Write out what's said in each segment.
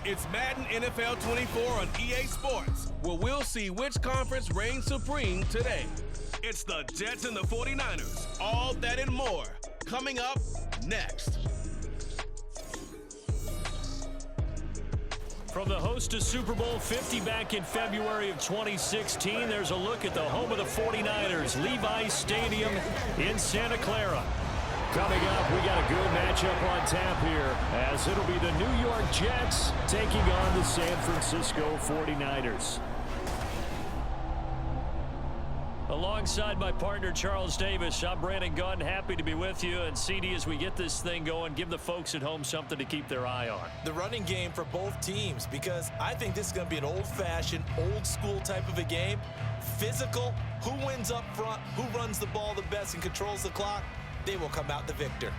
It's Madden NFL 24 on EA Sports, where we'll see which conference reigns supreme today. It's the Jets and the 49ers. All that and more coming up next. From the host to Super Bowl 50 back in February of 2016, there's a look at the home of the 49ers, Levi's Stadium in Santa Clara. Coming up, we got a good matchup on tap here, as it'll be the New York Jets taking on the San Francisco 49ers. Alongside my partner, Charles Davis, I'm Brandon Gunn, happy to be with you. And CD, as we get this thing going, give the folks at home something to keep their eye on. The running game for both teams, because I think this is going to be an old-fashioned, old-school type of a game. Physical, who wins up front, who runs the ball the best and controls the clock, they will come out the victor.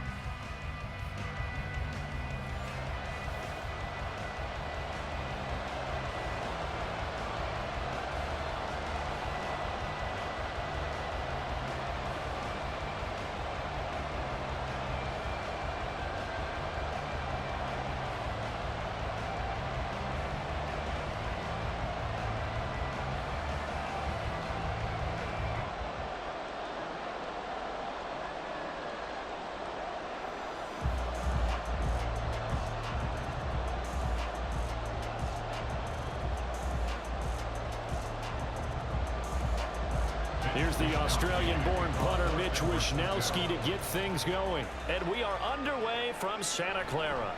Here's the Australian-born punter Mitch Wishnowsky to get things going. And we are underway from Santa Clara.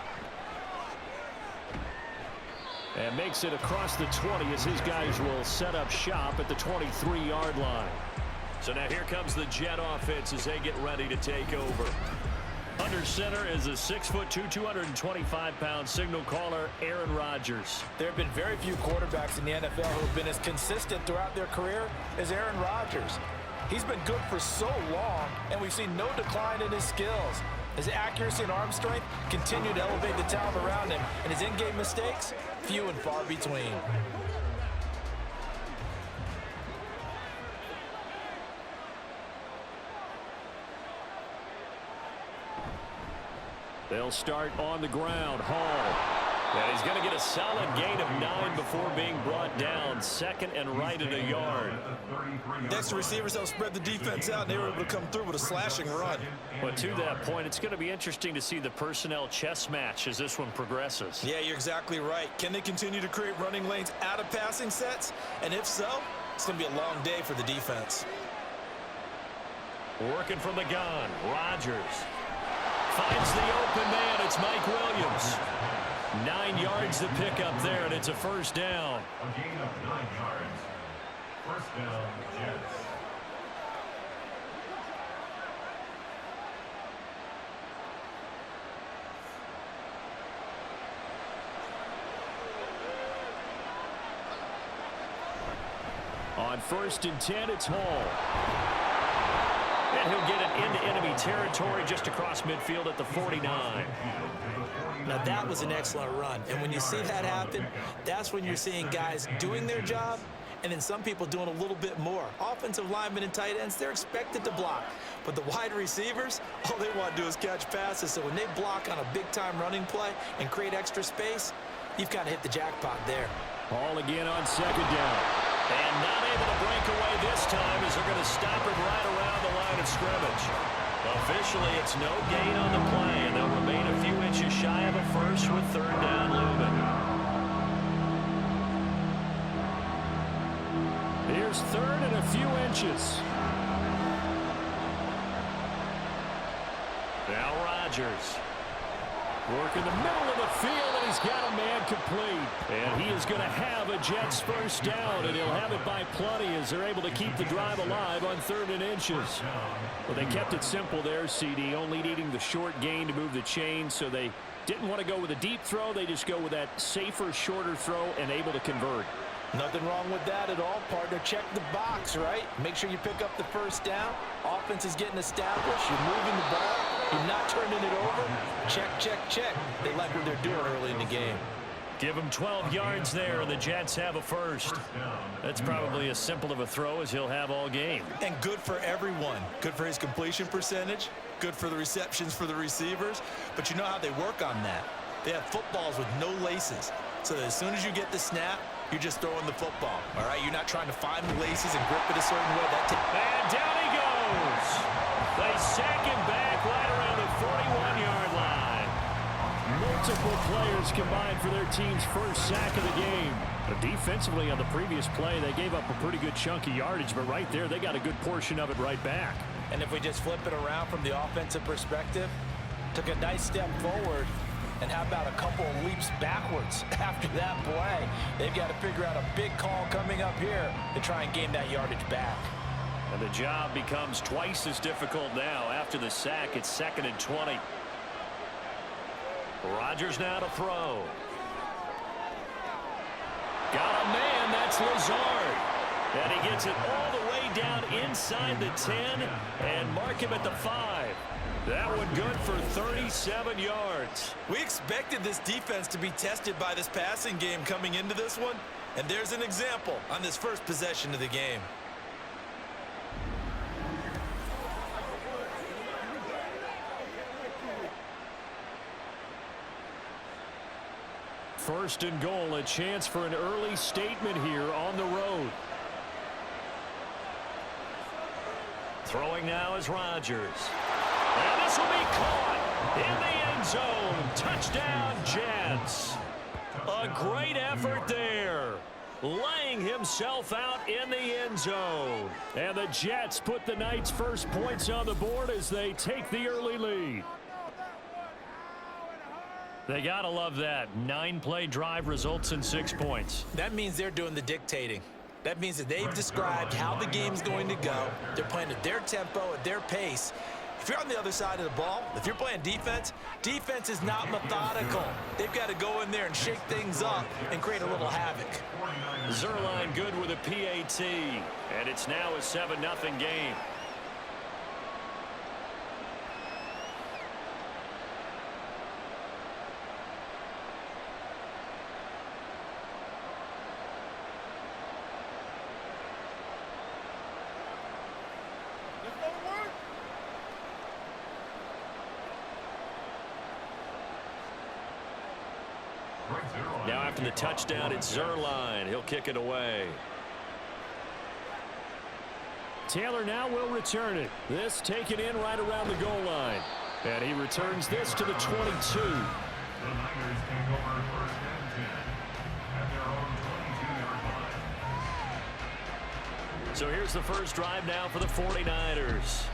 And makes it across the 20 as his guys will set up shop at the 23-yard line. So now here comes the Jet offense as they get ready to take over. Under center is a 6'2", 225-pound signal caller, Aaron Rodgers. There have been very few quarterbacks in the NFL who have been as consistent throughout their career as Aaron Rodgers. He's been good for so long, and we've seen no decline in his skills. His accuracy and arm strength continue to elevate the talent around him, and his in-game mistakes, few and far between. They'll start on the ground. Hall. And he's going to get a solid gain of 9 before being brought down. Second and right at a yard. Next to receivers, they'll spread the defense out, and they were able to come through with a slashing run. But to that point, it's going to be interesting to see the personnel chess match as this one progresses. Yeah, you're exactly right. Can they continue to create running lanes out of passing sets? And if so, it's going to be a long day for the defense. Working from the gun, Rodgers. Finds the open man. It's Mike Williams. 9 yards to pick up there, and it's a first down. A gain of 9 yards. First down, Jets. On 1st and 10, it's Hall. And he'll get it into enemy territory just across midfield at the 49. Now that was an excellent run, and when you see that happen, that's when you're seeing guys doing their job and then some people doing a little bit more. Offensive linemen and tight ends, they're expected to block, but the wide receivers, all they want to do is catch passes. So when they block on a big-time running play and create extra space, you've got to hit the jackpot there. Hall again on 2nd down. And not able to break away this time as they're going to stop it right around the line of scrimmage. Officially, it's no gain on the play, and they'll remain a few inches shy of a first with 3rd down looming. Here's 3rd and a few inches. Now Rodgers. Work in the middle of the field, and he's got a man complete. And he is going to have a Jets first down, and he'll have it by plenty as they're able to keep the drive alive on 3rd and inches. Well, they kept it simple there, CD, only needing the short gain to move the chain, so they didn't want to go with a deep throw. They just go with that safer, shorter throw and able to convert. Nothing wrong with that at all, partner. Check the box, right? Make sure you pick up the first down. Offense is getting established. You're moving the ball. You're not turning it over. Check, check, check. They like what they're doing early in the game. Give them 12 yards there, and the Jets have a first. That's probably as simple of a throw as he'll have all game. And good for everyone. Good for his completion percentage. Good for the receptions for the receivers. But you know how they work on that. They have footballs with no laces. so that as soon as you get the snap, you're just throwing the football, all right? You're not trying to find the laces and grip it a certain way. And down he goes. They sack him back right around the 41-yard line. Multiple players combined for their team's first sack of the game. But defensively on the previous play, they gave up a pretty good chunk of yardage, but right there, they got a good portion of it right back. And if we just flip it around from the offensive perspective, took a nice step forward, and how about a couple of leaps backwards after that play? They've got to figure out a big call coming up here to try and gain that yardage back. And the job becomes twice as difficult now. After the sack, it's 2nd and 20. Rodgers now to throw. Got a man, that's Lazard. And he gets it all the way down inside the 10 and mark him at the 5. That one good for 37 yards. We expected this defense to be tested by this passing game coming into this one, and there's an example on this first possession of the game. First and goal, a chance for an early statement here on the road. Throwing now is Rodgers. And this will be caught in the end zone. Touchdown, Jets. A great effort there. Laying himself out in the end zone. And the Jets put the night's first points on the board as they take the early lead. They gotta love that. 9-play drive results in 6 points. That means they're doing the dictating. That means that they've described how the game's going to go. They're playing at their tempo, at their pace. If you're on the other side of the ball, if you're playing defense, defense is not methodical. They've got to go in there and shake things up and create a little havoc. Zerline good with a PAT, and it's now a 7-0 game. Now after the touchdown, it's Zerline. He'll kick it away. Taylor now will return it. This taken in right around the goal line. And he returns this to the 22. The Niners take over 1st and 10 at their own 22-yard line. So here's the first drive now for the 49ers.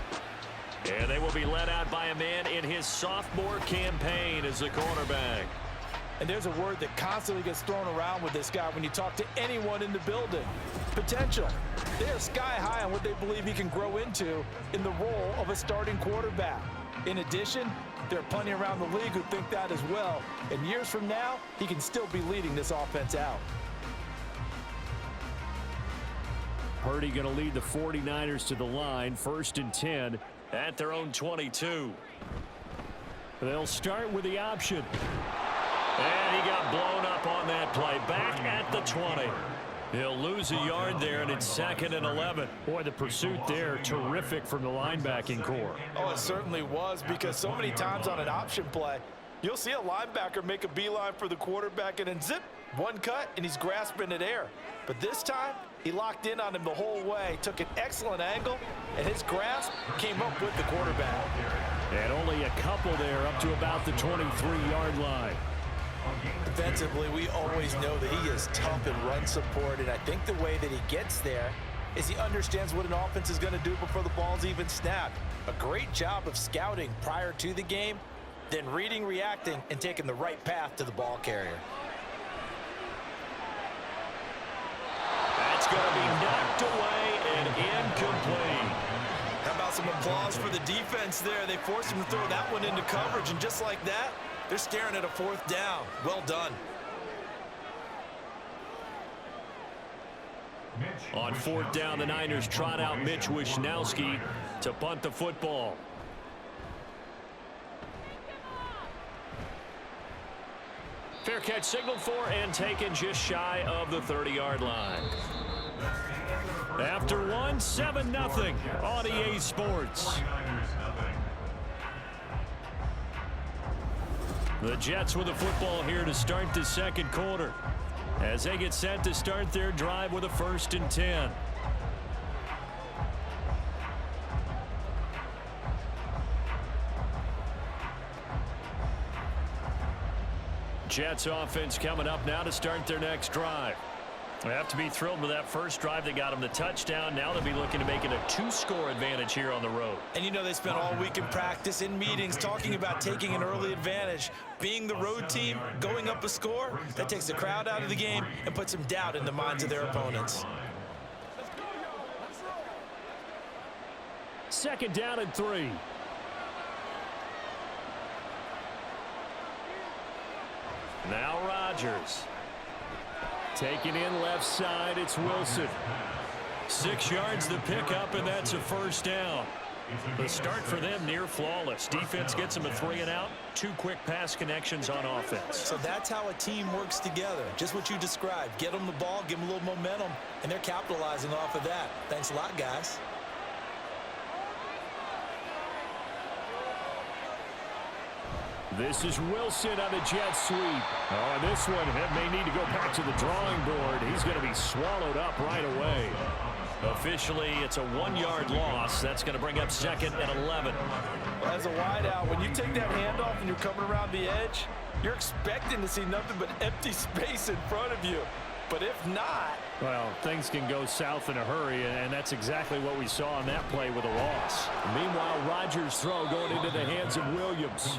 And they will be led out by a man in his sophomore campaign as the cornerback. And there's a word that constantly gets thrown around with this guy when you talk to anyone in the building. Potential. They are sky high on what they believe he can grow into in the role of a starting quarterback. In addition, there are plenty around the league who think that as well. And years from now, he can still be leading this offense out. Purdy going to lead the 49ers to the line. 1st and 10 at their own 22. They'll start with the option. And he got blown up on that play. Back at the 20. He'll lose a yard there, and it's 2nd and 11. Boy, the pursuit there, terrific from the linebacking core. Oh, it certainly was, because so many times on an option play, you'll see a linebacker make a beeline for the quarterback and then zip, one cut, and he's grasping at air. But this time, he locked in on him the whole way, took an excellent angle, and his grasp came up with the quarterback. And only a couple there up to about the 23-yard line. Defensively, we always know that he is tough in run support, and I think the way that he gets there is he understands what an offense is going to do before the ball's even snapped. A great job of scouting prior to the game, then reading, reacting, and taking the right path to the ball carrier. That's going to be knocked away and incomplete. How about some applause for the defense there? They forced him to throw that one into coverage, and just like that, they're staring at a 4th down. Well done. On 4th down, the Niners trot out Mitch Wishnowski to punt the football. Fair catch signaled for and taken just shy of the 30-yard line. After one, 7-0 on EA Sports. The Jets with the football here to start the second quarter, as they get set to start their drive with a 1st and 10. Jets offense coming up now to start their next drive. They have to be thrilled with that first drive. They got them the touchdown. Now they'll be looking to make it a 2-score advantage here on the road. And you know they spent all week in practice, in meetings, talking about taking an early advantage. Being the road team, going up a score, that takes the crowd out of the game and puts some doubt in the minds of their opponents. 2nd down and 3. Now Rodgers. Taking in left side, it's Wilson. 6 yards the pickup, and that's a 1st down. The start for them near flawless. Defense gets them a 3-and-out. 2 quick pass connections on offense. So that's how a team works together. Just what you described. Get them the ball, give them a little momentum, and they're capitalizing off of that. Thanks a lot, guys. This is Wilson on the jet sweep. Oh, and this one may need to go back to the drawing board. He's going to be swallowed up right away. Officially, it's a 1-yard loss. That's going to bring up 2nd and 11. Well, as a wideout, when you take that handoff and you're coming around the edge, you're expecting to see nothing but empty space in front of you. But if not... Well, things can go south in a hurry, and that's exactly what we saw on that play with a loss. Meanwhile, Rodgers' throw going into the hands of Williams.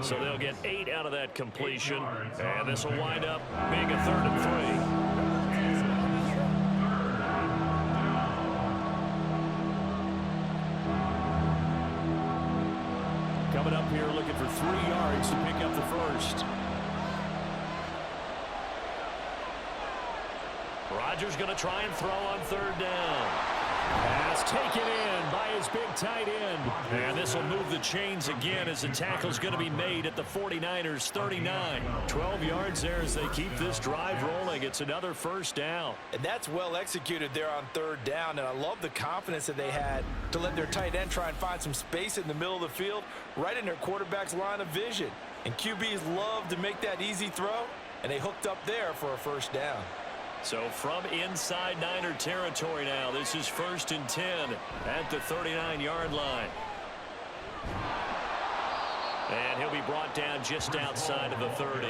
So they'll get 8 out of that completion, and this will wind up being a 3rd and 3. Coming up here looking for 3 yards to pick up the 1st. Rodgers going to try and throw on 3rd down. Pass taken in by his big tight end. And this will move the chains again as the tackle's going to be made at the 49ers 39. 12 yards there as they keep this drive rolling. It's another 1st down. And that's well executed there on 3rd down. And I love the confidence that they had to let their tight end try and find some space in the middle of the field, right in their quarterback's line of vision. And QBs love to make that easy throw, and they hooked up there for a 1st down. So from inside Niner territory now, this is 1st and 10 at the 39-yard line. And he'll be brought down just outside of the 30.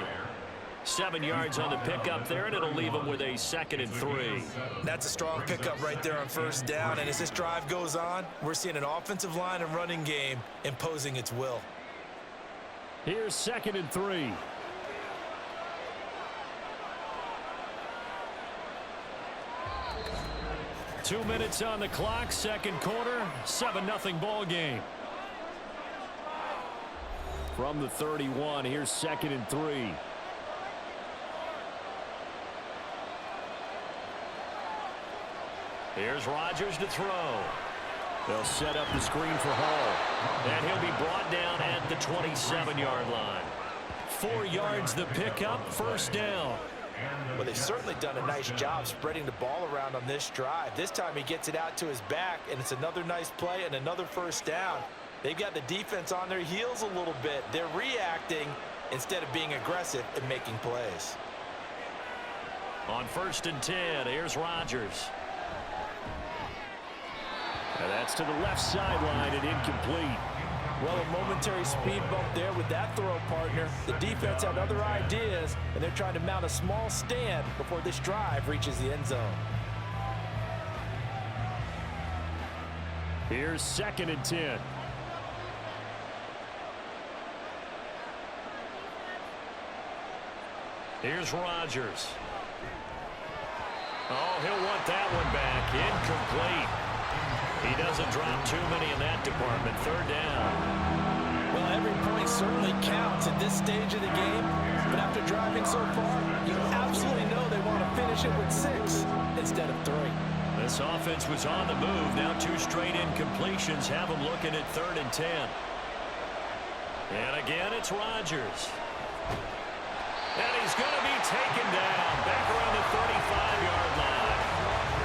7 yards on the pickup there, and it'll leave him with a 2nd and 3. That's a strong pickup right there on 1st down. And as this drive goes on, we're seeing an offensive line and running game imposing its will. Here's 2nd and 3. Two minutes on the clock, second quarter, 7-0 ball game. From the 31, here's 2nd and 3. Here's Rodgers to throw. They'll set up the screen for Hall. And he'll be brought down at the 27-yard line. 4 yards the pickup, 1st down. Well, they've certainly done a nice job spreading the ball around on this drive. This time he gets it out to his back, and it's another nice play and another 1st down. They've got the defense on their heels a little bit. They're reacting instead of being aggressive and making plays. On 1st and 10, here's Rodgers. And that's to the left sideline and incomplete. Well, a momentary speed bump there with that throw, partner. The defense had other ideas, and they're trying to mount a small stand before this drive reaches the end zone. Here's 2nd and 10. Here's Rodgers. Oh, he'll want that one back. Incomplete. He doesn't drop too many in that department. 3rd down. Well, every point certainly counts at this stage of the game. But after driving so far, you absolutely know they want to finish it with 6 instead of 3. This offense was on the move. Now 2 straight incompletions have them looking at 3rd and 10. And again, it's Rodgers. And he's going to be taken down back around the 35-yard line.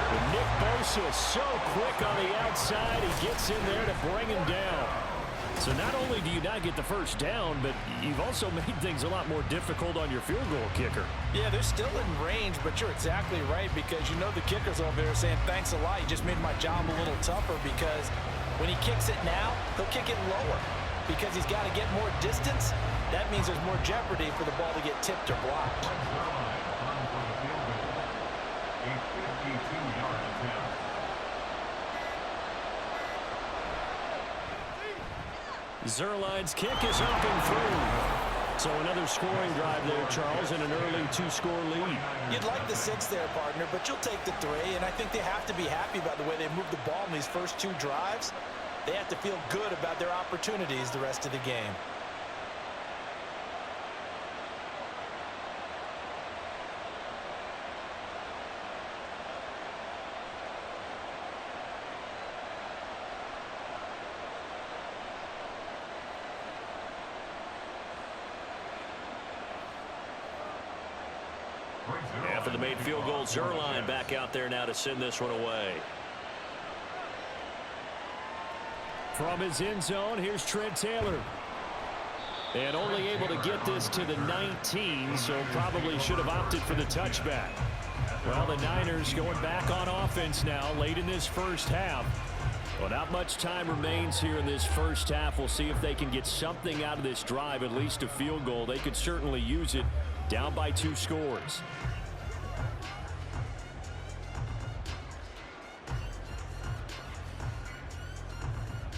But Nick Bosa so quick on the outside. He gets in there to bring him down. So not only do you not get the first down, but you've also made things a lot more difficult on your field goal kicker. Yeah, they're still in range, but you're exactly right because you know the kicker's over there saying, thanks a lot. You just made my job a little tougher because when he kicks it now, he'll kick it lower because he's got to get more distance. That means there's more jeopardy for the ball to get tipped or blocked. A 52-yard attempt. Zerline's kick is up and through. So another scoring drive there, Charles, and an early two-score lead. You'd like the 6 there, partner, but you'll take the 3, and I think they have to be happy about the way they moved the ball in these first 2 drives. They have to feel good about their opportunities the rest of the game. After the made field goal, Zerline back out there now to send this one away. From his end zone, here's Trent Taylor. And only able to get this to the 19, so probably should have opted for the touchback. Well, the Niners going back on offense now late in this first half. Well, not much time remains here in this first half. We'll see if they can get something out of this drive, at least a field goal. They could certainly use it down by 2 scores.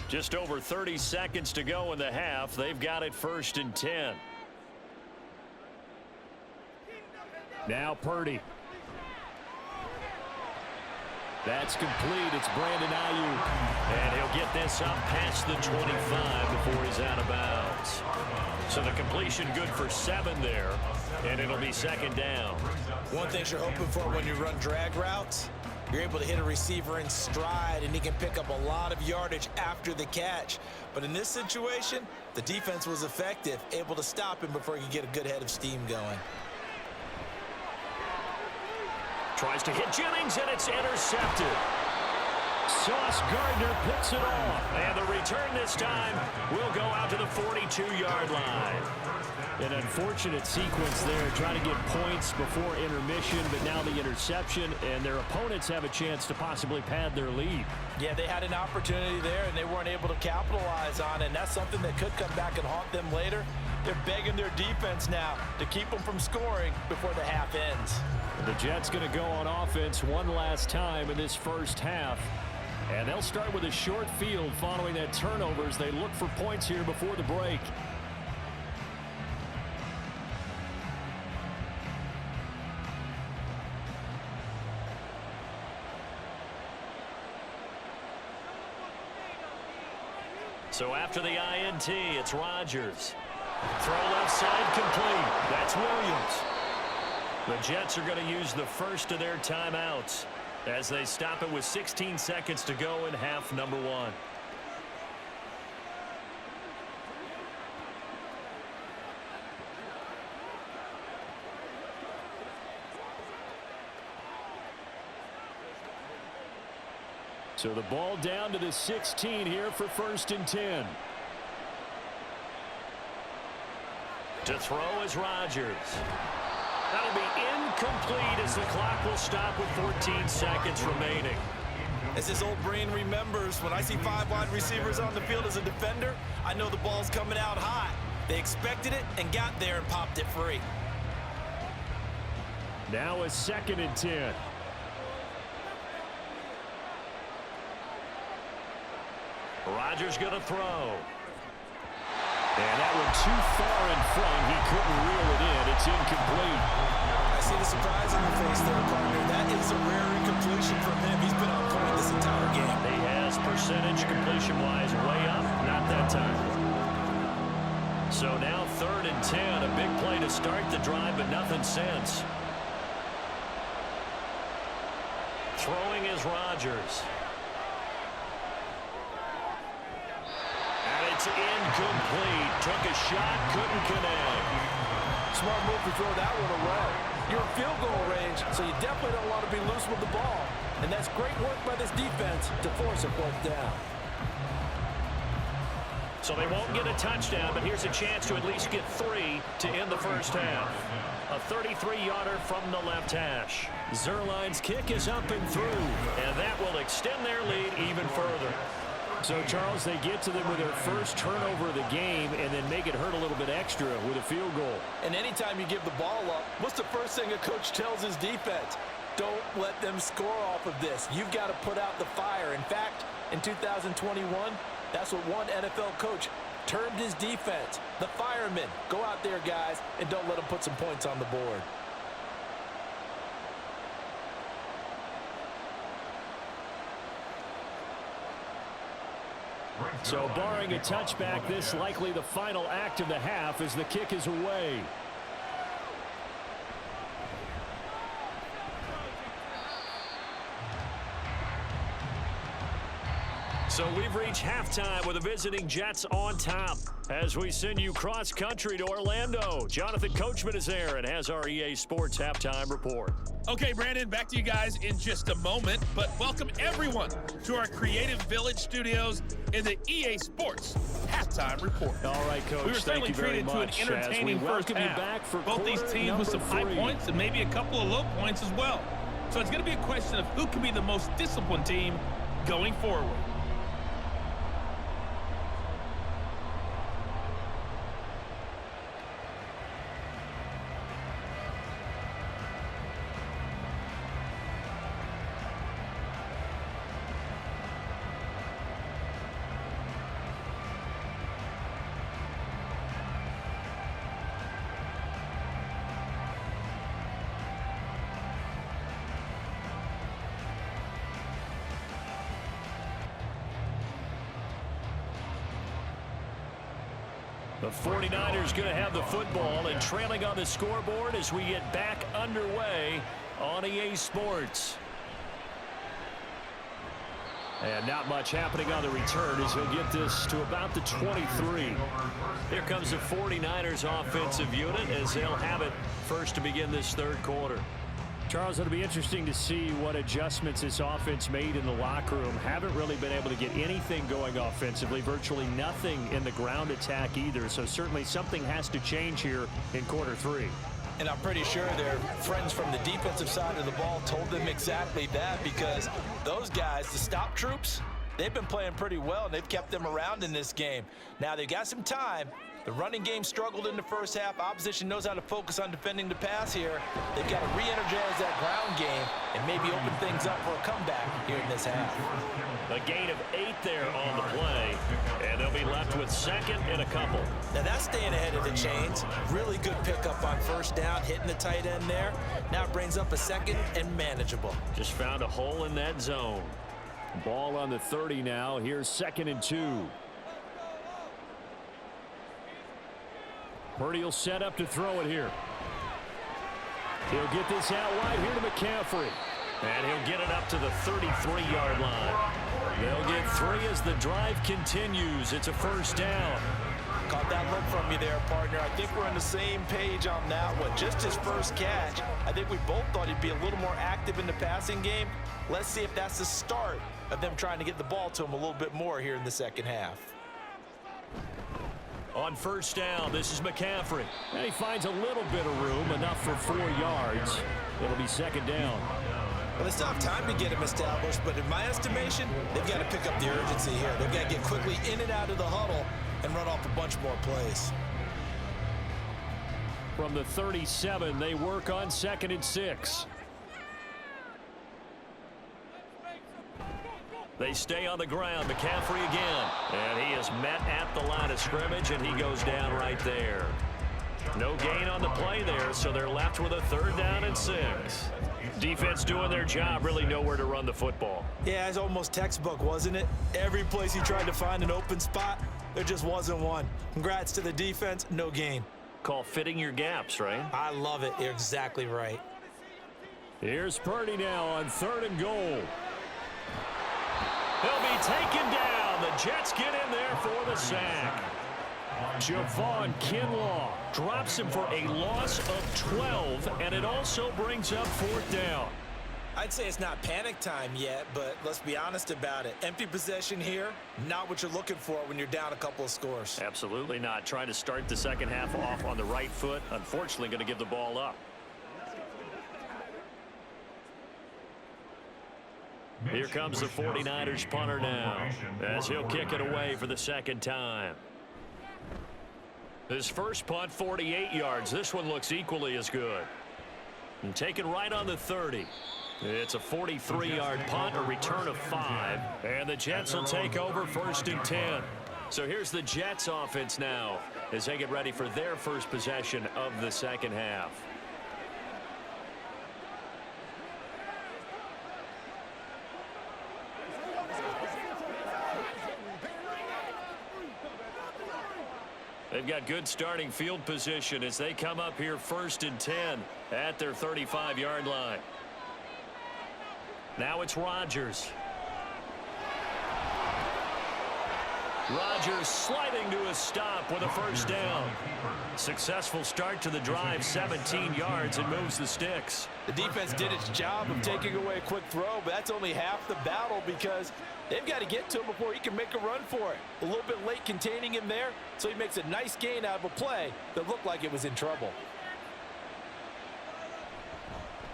Just over 30 seconds to go in the half. They've got it 1st and 10. Now Purdy. That's complete. It's Brandon Ayuk. And he'll get this up past the 25 before he's out of bounds. So the completion good for 7 there. And it'll be 2nd down. One thing you're hoping for when you run drag routes, you're able to hit a receiver in stride, and he can pick up a lot of yardage after the catch. But in this situation, the defense was effective, able to stop him before he could get a good head of steam going. Tries to hit Jennings, and it's intercepted. Sauce Gardner picks it off. And the return this time will go out to the 42-yard line. An unfortunate sequence there, trying to get points before intermission, but now the interception, and their opponents have a chance to possibly pad their lead. Yeah, they had an opportunity there, and they weren't able to capitalize on it, and that's something that could come back and haunt them later. They're begging their defense now to keep them from scoring before the half ends. The Jets going to go on offense one last time in this first half, and they'll start with a short field following that turnover as they look for points here before the break. So after the INT, it's Rodgers. Throw left side complete. That's Williams. The Jets are going to use the first of their timeouts as they stop it with 16 seconds to go in half number 1. So the ball down to the 16 here for 1st and 10. To throw is Rodgers. That'll be incomplete as the clock will stop with 14 seconds remaining. As his old brain remembers, when I see 5 wide receivers on the field as a defender, I know the ball's coming out hot. They expected it and got there and popped it free. Now a 2nd and 10. Rodgers going to throw. And that one too far in front. He couldn't reel it in. It's incomplete. I see the surprise on your face there, partner. That is a rare incompletion from him. He's been on point this entire game. He has percentage completion-wise way up. Not that time. So now 3rd and 10. A big play to start the drive, but nothing since. Throwing is Rodgers. It's incomplete. Took a shot, couldn't connect. Smart move to throw that one away. You're in field goal range, so you definitely don't want to be loose with the ball. And that's great work by this defense to force a fourth down. So they won't get a touchdown, but here's a chance to at least get 3 to end the first half. A 33-yarder from the left hash. Zerline's kick is up and through, and that will extend their lead even further. So, Charles, they get to them with their first turnover of the game and then make it hurt a little bit extra with a field goal. And anytime you give the ball up, what's the first thing a coach tells his defense? Don't let them score off of this. You've got to put out the fire. In fact, in 2021, that's what one NFL coach termed his defense. The firemen. Go out there, guys, and don't let them put some points on the board. So barring a touchback, this likely the final act of the half as the kick is away. So we've reached halftime with the visiting Jets on top. As we send you cross-country to Orlando, Jonathan Coachman is there and has our EA Sports halftime report. Okay, Brandon, back to you guys in just a moment, but welcome everyone to our Creative Village studios in the EA Sports halftime report. All right, Coach, we were certainly treated to an entertaining first half. Back for both these teams with some high points and maybe a couple of low points as well. So it's going to be a question of who can be the most disciplined team going forward. The 49ers going to have the football and trailing on the scoreboard as we get back underway on EA Sports. And not much happening on the return as he'll get this to about the 23. Here comes the 49ers offensive unit as they'll have it first to begin this third quarter. Charles, it'll be interesting to see what adjustments this offense made in the locker room. Haven't really been able to get anything going offensively, virtually nothing in the ground attack either. So certainly something has to change here in quarter 3. And I'm pretty sure their friends from the defensive side of the ball told them exactly that, because those guys, the stop troops, they've been playing pretty well, and they've kept them around in this game. Now, they've got some time. The running game struggled in the first half. Opposition knows how to focus on defending the pass here. They've got to re-energize that ground game and maybe open things up for a comeback here in this half. A gain of 8 there on the play, and they'll be left with second and a couple. Now that's staying ahead of the chains. Really good pickup on first down, hitting the tight end there. Now it brings up a second and manageable. Just found a hole in that zone. Ball on the 30 now. Here's 2nd and 2. Purdy will set up to throw it here. He'll get this out wide here to McCaffrey. And he'll get it up to the 33-yard line. They'll get 3 as the drive continues. It's a first down. Caught that look from you there, partner. I think we're on the same page on that one. Just his first catch. I think we both thought he'd be a little more active in the passing game. Let's see if that's the start of them trying to get the ball to him a little bit more here in the second half. On first down, this is McCaffrey. And he finds a little bit of room, enough for 4 yards. It'll be second down. Well, they still have time to get him established, but in my estimation, they've got to pick up the urgency here. They've got to get quickly in and out of the huddle and run off a bunch more plays. From the 37, they work on 2nd and 6. They stay on the ground. McCaffrey again. And he is met at the line of scrimmage, and he goes down right there. No gain on the play there, so they're left with a 3rd down and 6. Defense doing their job, really nowhere to run the football. Yeah, it's almost textbook, wasn't it? Every place he tried to find an open spot, there just wasn't one. Congrats to the defense, no gain. Call fitting your gaps, right? I love it. You're exactly right. Here's Purdy now on 3rd and goal. He'll be taken down. The Jets get in there for the sack. Javon Kinlaw drops him for a loss of 12, and it also brings up 4th down. I'd say it's not panic time yet, but let's be honest about it. Empty possession here, not what you're looking for when you're down a couple of scores. Absolutely not. Trying to start the second half off on the right foot. Unfortunately, going to give the ball up. Here comes the 49ers punter now, as he'll kick it away for the second time. His first punt, 48 yards. This one looks equally as good. And taken right on the 30. It's a 43-yard punt, a return of 5. And the Jets will take over 1st and 10. So here's the Jets offense now as they get ready for their first possession of the second half. They've got good starting field position as they come up here 1st and 10 at their 35-yard line. Now it's Rodgers. Rodgers sliding to a stop with a first down. Successful start to the drive, 17 yards, and moves the sticks. The defense did its job of taking away a quick throw, but that's only half the battle because they've got to get to him before he can make a run for it. A little bit late containing him there, so he makes a nice gain out of a play that looked like it was in trouble.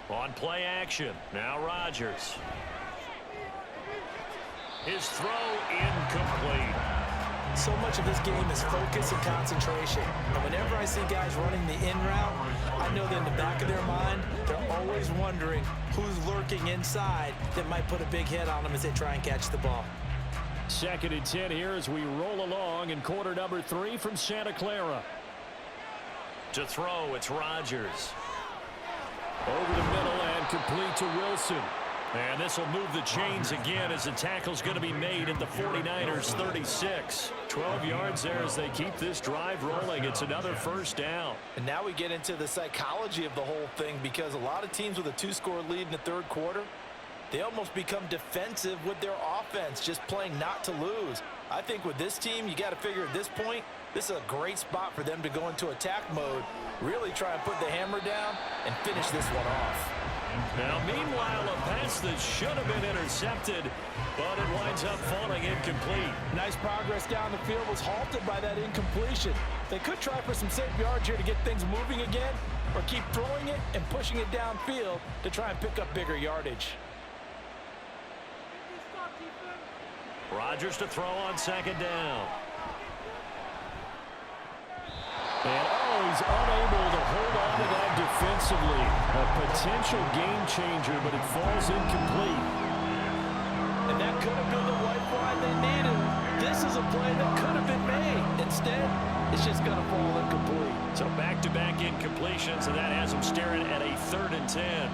On play action, now Rodgers. His throw incomplete. So much of this game is focus and concentration. And whenever I see guys running the in route, I know that in the back of their mind, they're always wondering who's lurking inside that might put a big hit on them as they try and catch the ball. 2nd and 10 here as we roll along in quarter number 3 from Santa Clara. To throw, it's Rodgers. Over the middle and complete to Wilson. And this will move the chains again as the tackle's going to be made at the 49ers 36. 12 yards there as they keep this drive rolling. It's another first down. And now we get into the psychology of the whole thing because a lot of teams with a 2-score lead in the 3rd quarter, they almost become defensive with their offense, just playing not to lose. I think with this team, you got to figure at this point, this is a great spot for them to go into attack mode, really try and put the hammer down and finish this one off. Now, meanwhile, a pass that should have been intercepted, but it winds up falling incomplete. Nice progress down the field was halted by that incompletion. They could try for some safe yards here to get things moving again, or keep throwing it and pushing it downfield to try and pick up bigger yardage. Rodgers to throw on 2nd down. And he's unable to hold on to that defensively. A potential game changer, but it falls incomplete. And that could have been the lifeline they needed. This is a play that could have been made. Instead, it's just going to fall incomplete. So back-to-back incompletions, and that has him staring at a 3rd and 10.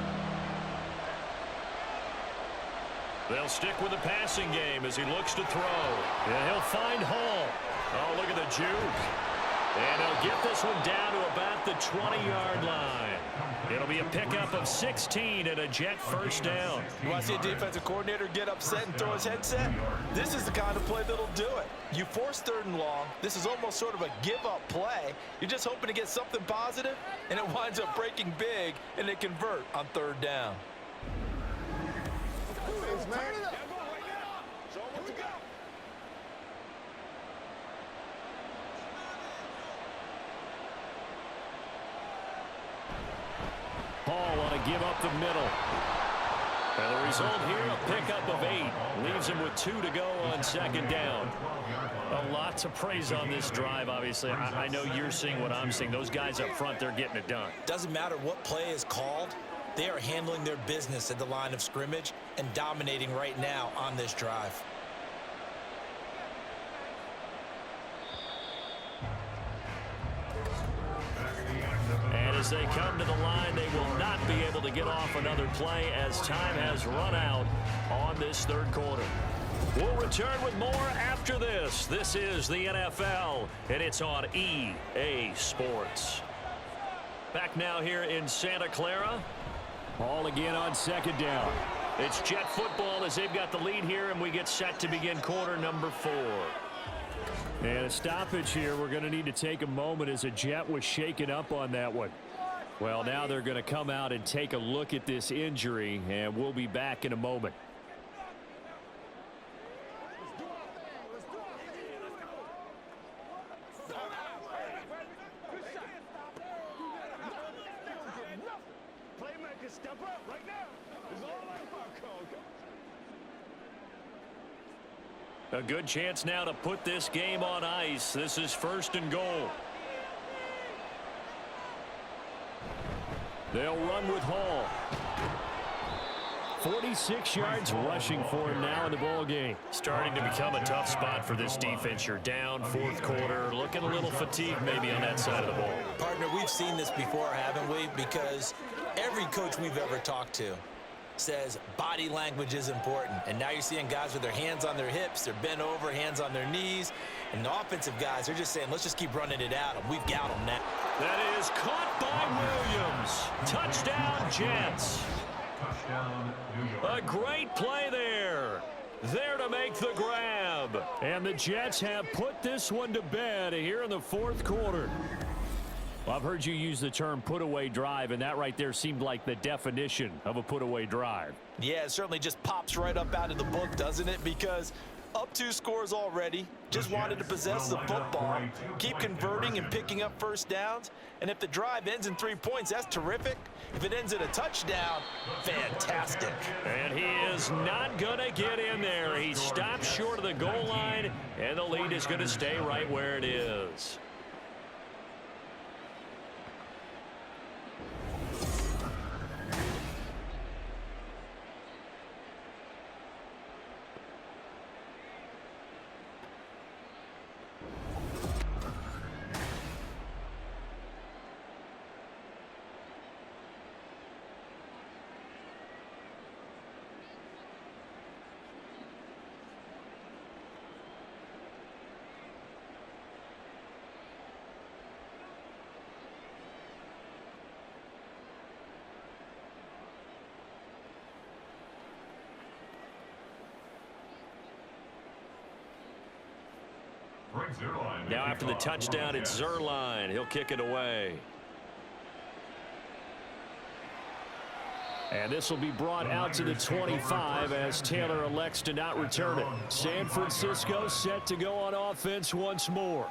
They'll stick with the passing game as he looks to throw. And he'll find Hall. Oh, look at the juke. And he'll get this one down to about the 20-yard line. It'll be a pickup of 16 and a Jet first down. You want to see a defensive coordinator get upset and throw his headset? This is the kind of play that'll do it. You force 3rd and long. This is almost sort of a give-up play. You're just hoping to get something positive, and it winds up breaking big, and they convert on 3rd down. Hall want to give up the middle. And the result here, a pickup of 8. Leaves him with 2 to go on 2nd down. A lot to praise on this drive, obviously. I know you're seeing what I'm seeing. Those guys up front, they're getting it done. Doesn't matter what play is called. They are handling their business at the line of scrimmage and dominating right now on this drive. And as they come to the line, they will not be able to get off another play as time has run out on this 3rd quarter. We'll return with more after this. This is the NFL, and it's on EA Sports. Back now here in Santa Clara. Ball again on 2nd down. It's Jet football as they've got the lead here, and we get set to begin quarter number 4. And a stoppage here. We're going to need to take a moment as a Jet was shaken up on that one. Well, now they're going to come out and take a look at this injury, and we'll be back in a moment. A good chance now to put this game on ice. This is 1st and goal. They'll run with Hall. 46 yards rushing for him now in the ball game. Starting to become a tough spot for this defense. You're down 4th quarter, looking a little fatigued maybe on that side of the ball. Partner, we've seen this before, haven't we? Because every coach we've ever talked to says body language is important. And now you're seeing guys with their hands on their hips, they're bent over, hands on their knees. And the offensive guys, they're just saying, let's just keep running it out, and we've got them now. That is caught by Williams. Touchdown, Jets. Touchdown, New York. A great play there. There to make the grab. And the Jets have put this one to bed here in the 4th quarter. Well, I've heard you use the term put-away drive, and that right there seemed like the definition of a put-away drive. Yeah, it certainly just pops right up out of the book, doesn't it? Because up 2 scores already, just wanted to possess the football, keep converting and picking up first downs. And if the drive ends in 3 points, that's terrific. If it ends in a touchdown, fantastic. And he is not going to get in there. He stops short of the goal line, and the lead is going to stay right where it is. Now after the touchdown, it's Zerline. He'll kick it away. And this will be brought out to the 25 as Taylor elects to not return it. San Francisco set to go on offense once more.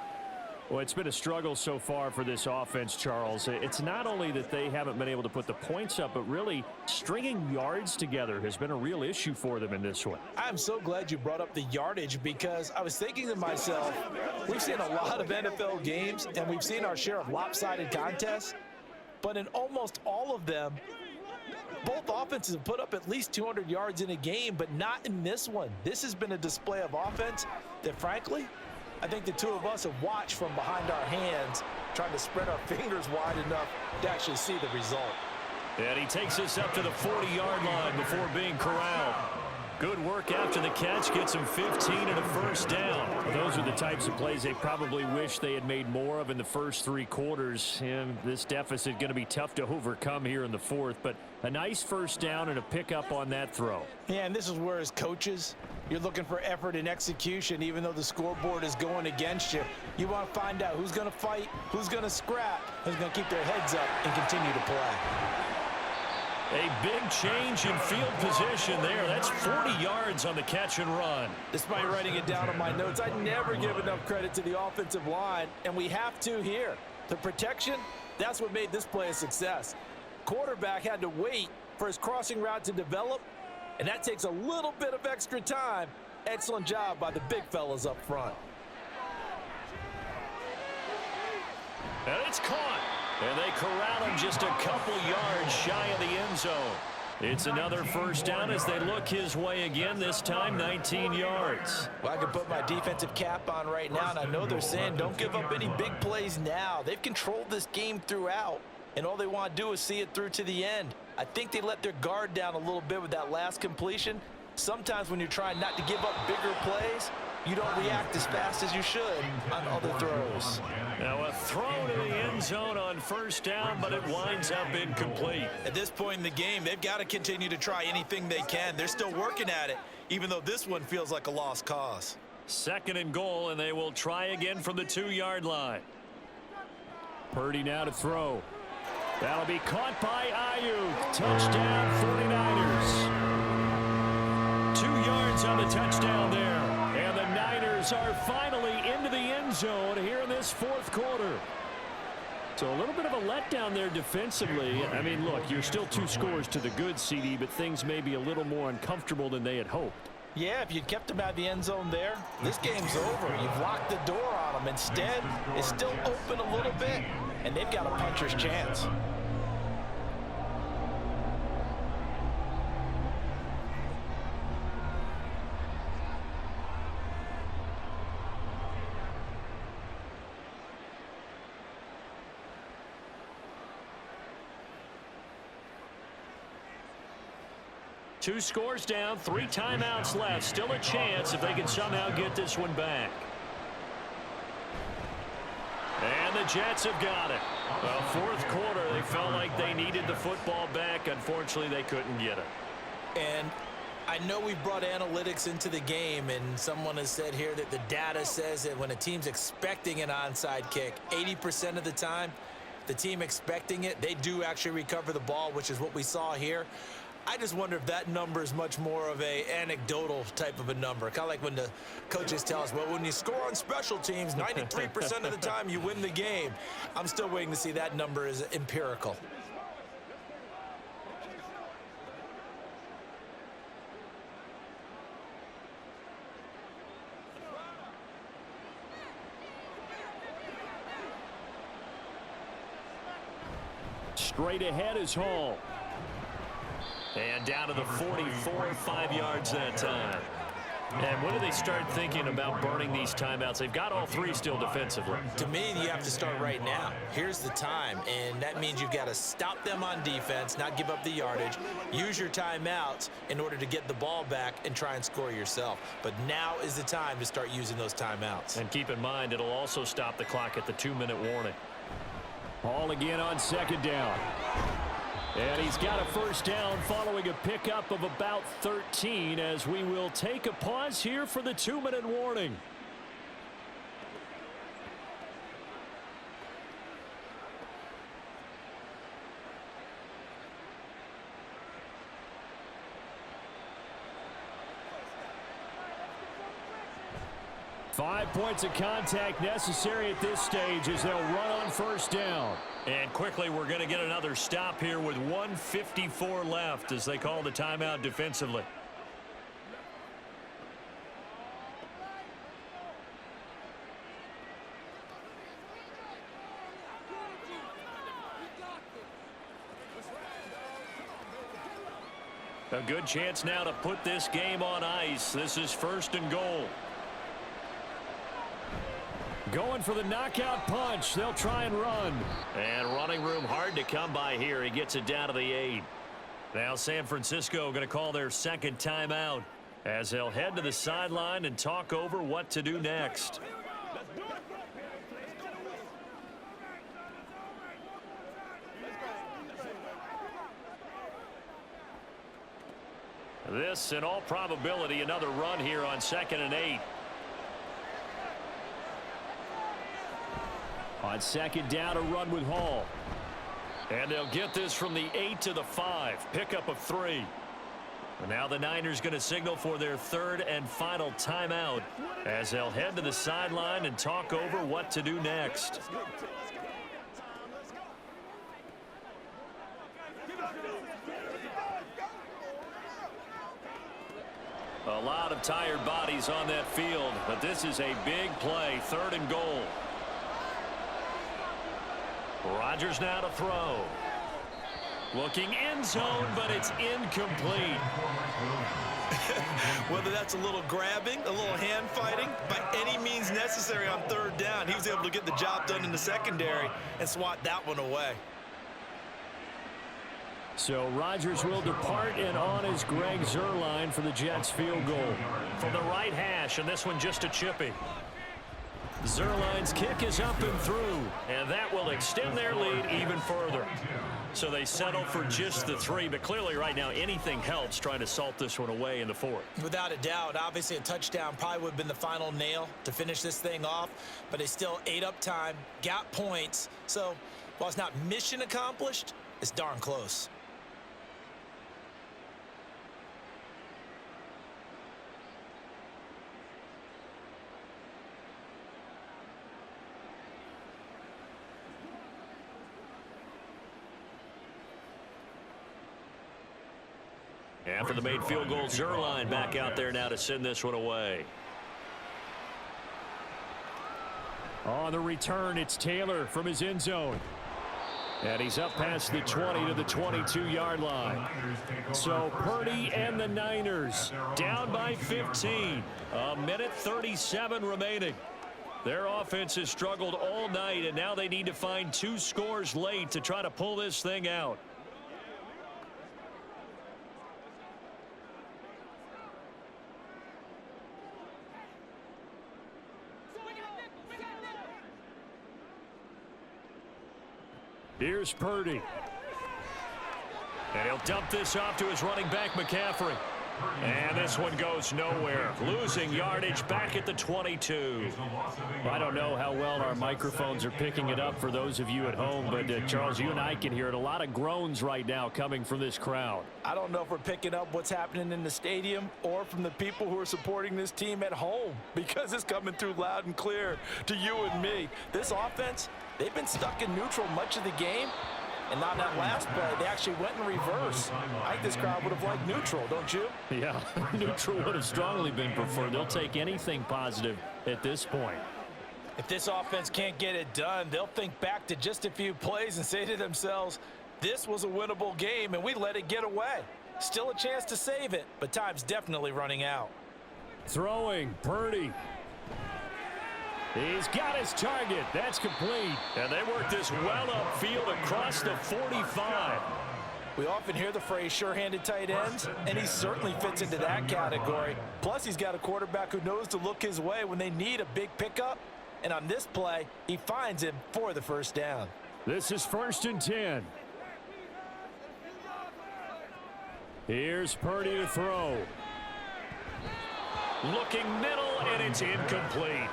Well, it's been a struggle so far for this offense, Charles. It's not only that they haven't been able to put the points up, but really stringing yards together has been a real issue for them in this one. I'm so glad you brought up the yardage, because I was thinking to myself, we've seen a lot of NFL games and we've seen our share of lopsided contests, but in almost all of them, both offenses have put up at least 200 yards in a game, but not in this one. This has been a display of offense that, frankly, I think the two of us have watched from behind our hands, trying to spread our fingers wide enough to actually see the result. And he takes us up to the 40-yard line before being corralled. Good work after the catch, gets him 15 and a first down. Those are the types of plays they probably wish they had made more of in the first 3 quarters. And this deficit going to be tough to overcome here in the 4th, but a nice first down and a pickup on that throw. Yeah, and this is where, as coaches, you're looking for effort and execution, even though the scoreboard is going against you. You want to find out who's going to fight, who's going to scrap, who's going to keep their heads up and continue to play. A big change in field position there. That's 40 yards on the catch and run. Despite writing it down on my notes, I never give enough credit to the offensive line, and we have to here. The protection, that's what made this play a success. Quarterback had to wait for his crossing route to develop, and that takes a little bit of extra time. Excellent job by the big fellas up front. And it's caught. And they corral him just a couple yards shy of the end zone. It's another first down as they look his way again, this time 19 yards. Well, I can put my defensive cap on right now, and I know they're saying don't give up any big plays now. They've controlled this game throughout, and all they want to do is see it through to the end. I think they let their guard down a little bit with that last completion. Sometimes when you're trying not to give up bigger plays, you don't react as fast as you should on other throws. Now a throw to the end zone on first down, but it winds up incomplete. At this point in the game, they've got to continue to try anything they can. They're still working at it, even though this one feels like a lost cause. 2nd and goal, and they will try again from the 2-yard line. Purdy now to throw. That'll be caught by Ayuk. Touchdown 49ers. 2 yards on the touchdown there. And the Niners are finally into the end zone here in this fourth quarter. So a little bit of a letdown there defensively. I mean, look, you're still 2 scores to the good, CD, but things may be a little more uncomfortable than they had hoped. Yeah, if you'd kept him out of the end zone there, this game's over. You've locked the door on him. Instead, it's still open a little bit, and they've got a puncher's chance. Two scores down, 3 timeouts left. Still a chance if they can somehow get this one back. And the Jets have got it. Well, fourth quarter, they felt like they needed the football back. Unfortunately, they couldn't get it. And I know we brought analytics into the game, and someone has said here that the data says that when a team's expecting an onside kick, 80% of the time, the team expecting it, they do actually recover the ball, which is what we saw here. I just wonder if that number is much more of a anecdotal type of a number. Kind of like when the coaches tell us, well, when you score on special teams, 93% of the time you win the game. I'm still waiting to see that number is empirical. Straight ahead is Hall. And down to the 44, 5 yards that time. And when do they start thinking about burning these timeouts? They've got all 3 still defensively. To me, you have to start right now. Here's the time, and that means you've got to stop them on defense, not give up the yardage, use your timeouts in order to get the ball back and try and score yourself. But now is the time to start using those timeouts. And keep in mind, it'll also stop the clock at the 2-minute warning. Hall again on second down. And he's got a first down following a pickup of about 13 as we will take a pause here for the 2-minute warning. Five points of contact necessary at this stage as they'll run on first down. And quickly, we're going to get another stop here with 1:54 left as they call the timeout defensively. A good chance now to put this game on ice. This is 1st and goal. Going for the knockout punch. They'll try and run. And running room hard to come by here. He gets it down to the 8. Now San Francisco going to call their second timeout as they'll head to the sideline and talk over what to do next. This, in all probability, another run here on 2nd and 8. On second down, a run with Hall. And they'll get this from the 8 to the 5. Pickup of 3. And now the Niners going to signal for their 3rd and final timeout as they'll head to the sideline and talk over what to do next. A lot of tired bodies on that field, but this is a big play. 3rd and goal. Rodgers now to throw. Looking end zone, but it's incomplete. Whether that's a little grabbing, a little hand fighting, by any means necessary on 3rd down, he was able to get the job done in the secondary and swat that one away. So Rodgers will depart, and on is Greg Zuerlein for the Jets field goal. From the right hash, and this one just a chippy. Zuerlein's kick is up and through, and that will extend their lead even further. So they settle for just the 3, but clearly right now anything helps trying to salt this one away in the 4th. Without a doubt, obviously a touchdown probably would have been the final nail to finish this thing off, but they still ate up time, got points. So While it's not mission accomplished, it's darn close. After the made field goal, Zerline back out there now to send this one away. On the return, it's Taylor from his end zone. And he's up past the 20 to the 22-yard line. So Purdy and the Niners down by 15. A minute 37 remaining. Their offense has struggled all night, and now they need to find 2 scores late to try to pull this thing out. Here's Purdy. And he'll dump this off to his running back, McCaffrey. And this one goes nowhere. Losing yardage back at the 22. I don't know how well our microphones are picking it up for those of you at home, but Charles, you and I can hear it. A lot of groans right now coming from this crowd. I don't know if we're picking up what's happening in the stadium or from the people who are supporting this team at home, because it's coming through loud and clear to you and me. This offense, they've been stuck in neutral much of the game. And on that last play, they actually went in reverse. I think this crowd would have liked neutral, don't you? Yeah, neutral would have strongly been preferred. They'll take anything positive at this point. If this offense can't get it done, they'll think back to just a few plays and say to themselves, this was a winnable game and we let it get away. Still a chance to save it, but time's definitely running out. Throwing, Purdy. He's got his target. That's complete. And they work this well upfield across the 45. We often hear the phrase sure-handed tight ends, and he certainly fits into that category. Plus, he's got a quarterback who knows to look his way when they need a big pickup. And on this play, he finds him for the first down. This is 1st and 10. Here's Purdy to throw. Looking middle, and it's incomplete.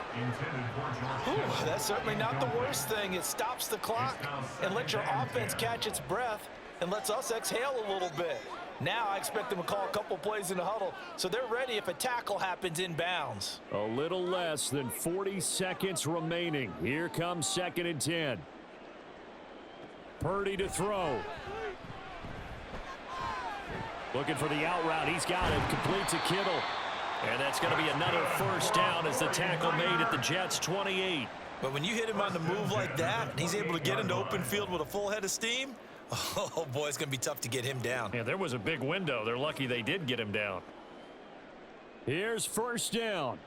Ooh, that's certainly not the worst thing. It stops the clock and lets your offense catch its breath and lets us exhale a little bit. Now I expect them to call a couple plays in the huddle, so they're ready if a tackle happens inbounds. A little less than 40 seconds remaining. Here comes 2nd and 10. Purdy to throw. Looking for the out route. He's got it. Complete to Kittle. And that's going to be another first down as the tackle made at the Jets' 28. But when you hit him on the move like that, and he's able to get into open field with a full head of steam, oh, boy, it's going to be tough to get him down. Yeah, there was a big window. They're lucky they did get him down. Here's 1st down.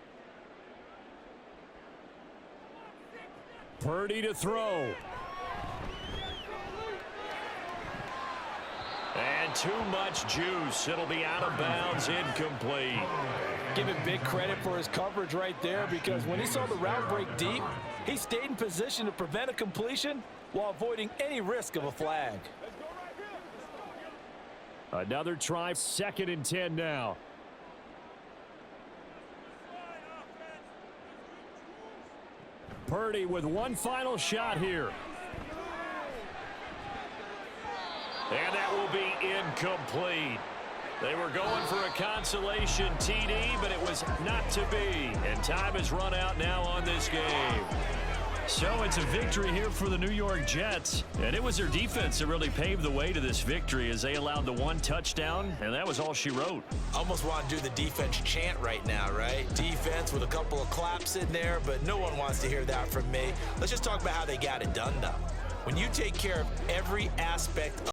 Purdy to throw. And too much juice. It'll be out of bounds, incomplete. Give him big credit for his coverage right there, because when he saw the route break deep, he stayed in position to prevent a completion while avoiding any risk of a flag. Another try, 2nd and 10 now. Purdy with one final shot here. And that will be incomplete. They were going for a consolation TD, but it was not to be. And time has run out now on this game. So it's a victory here for the New York Jets. And it was their defense that really paved the way to this victory as they allowed the 1 touchdown, and that was all she wrote. Almost want to do the defense chant right now, right? Defense with a couple of claps in there, but no one wants to hear that from me. Let's just talk about how they got it done, though. When you take care of every aspect of